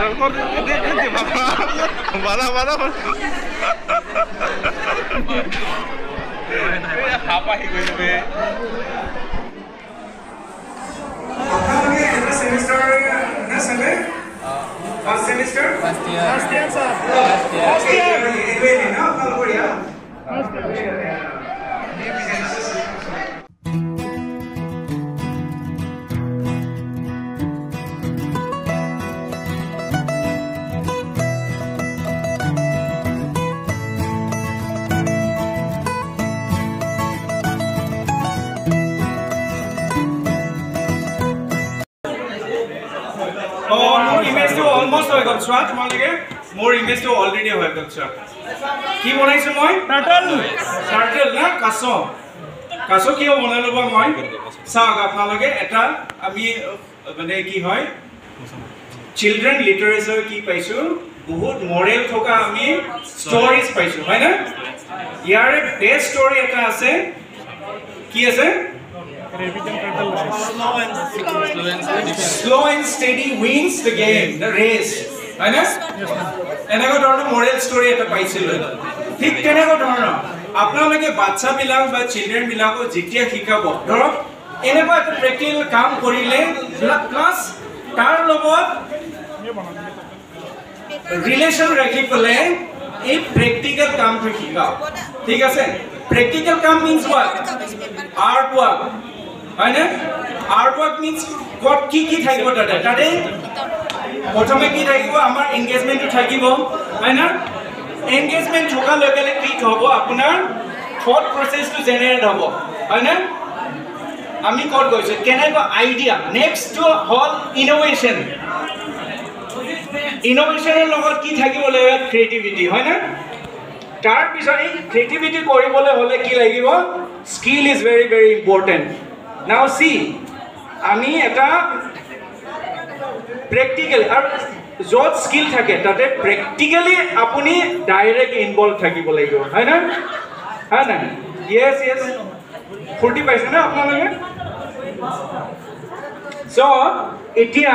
First semester? First year. First year, sir. First year. First year. More image to almost hoy gol chwa tomalage more image to already hoy gol chwa ki banaisu moi turtle na kaso ki banalo ba moi saag apnalage eta ami mane ki hoy children literature ki paisu bahut moral thoka ami stories paisu hoy na yare best story eta ase ki ase Slow and steady wins the game, the race. Right? And I got a moral story at a bicycle. Think can I go down? Apna like a bacha bilang by children bilango jitia hikabo. Eneba the practical काम करिले plus tar lobot relation rakhi pale a practical काम to hika. ठीक है से? Practical काम means what? Artwork. Artwork means what ki thakibo tade tade prothome ki thakibo amar engagement to thakibo hai na engagement thoka logale ki hobo apunar thought process to generate hobo hai na ami kod goise kenaiba idea next to whole innovation er logot ki thakibo lage creativity hai na tar bishoy creativity koribole hole ki lagibo skill is very very important. Now see, আমি এটা practical আর যত skill থাকে তাতে practically আপুনি direct involved থাকিব লাগিব হয় না হয় না yes ফুটি পাইছে না আপোনালোকে so এতিয়া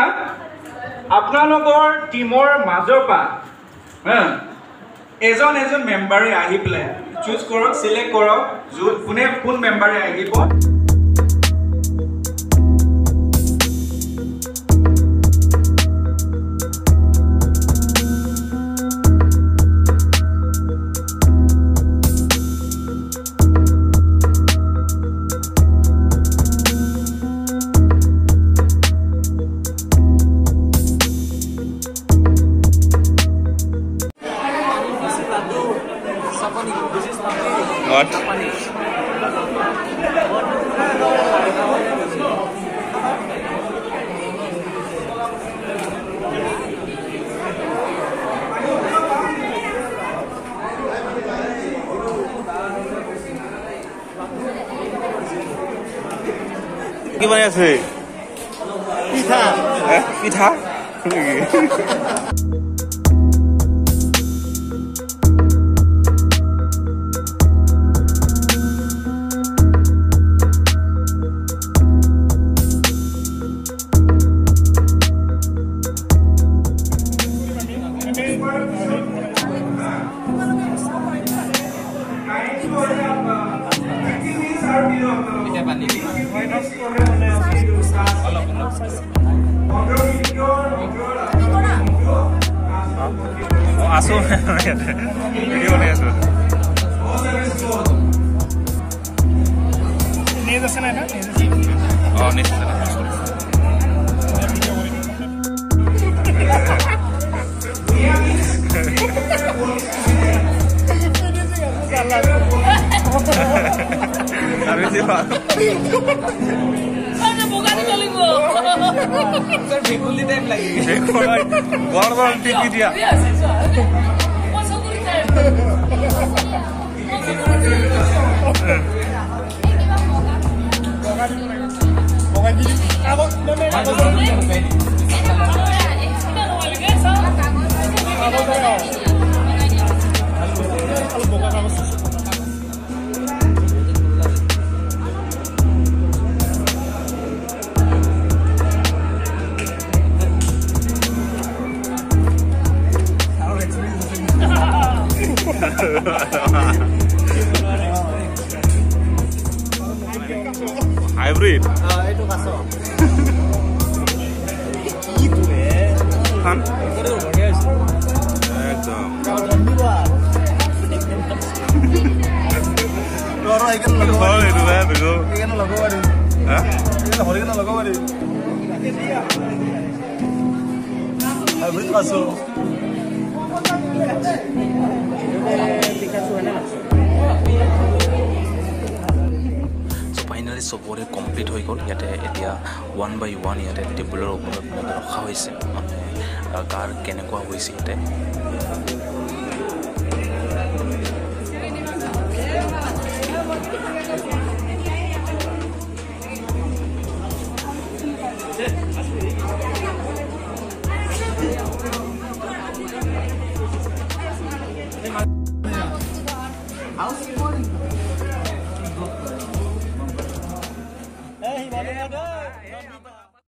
আপোনালোকৰ টিমৰ মাজৰ পা এজন মেম্বাৰে আহি প্লে চুজ কৰক সিলেক্ট কৰক কোন মেম্বাৰে আহিব What? কি বনাই আছে পিঠা পিঠা Aso, video banaই আছো নেজ আছে না নেজ আছে আমি যে পার আরে বোগানি চলিব স্যার বেগুলি টাইম লাগি বেগুলি বড় বড় টিপি দিয়া বোগানি আবো হাইব্রিড এইটো কাছ খান ফাইনেলি চবৰে কমপ্লিট হৈ গ'ল ইয়াতে এতিয়া 1 by 1 ইয়াতে টেবুলৰ ওপৰত ৰখা হৈছে মানে কাৰ কেনেকুৱা হৈছে ইয়াতে Hey,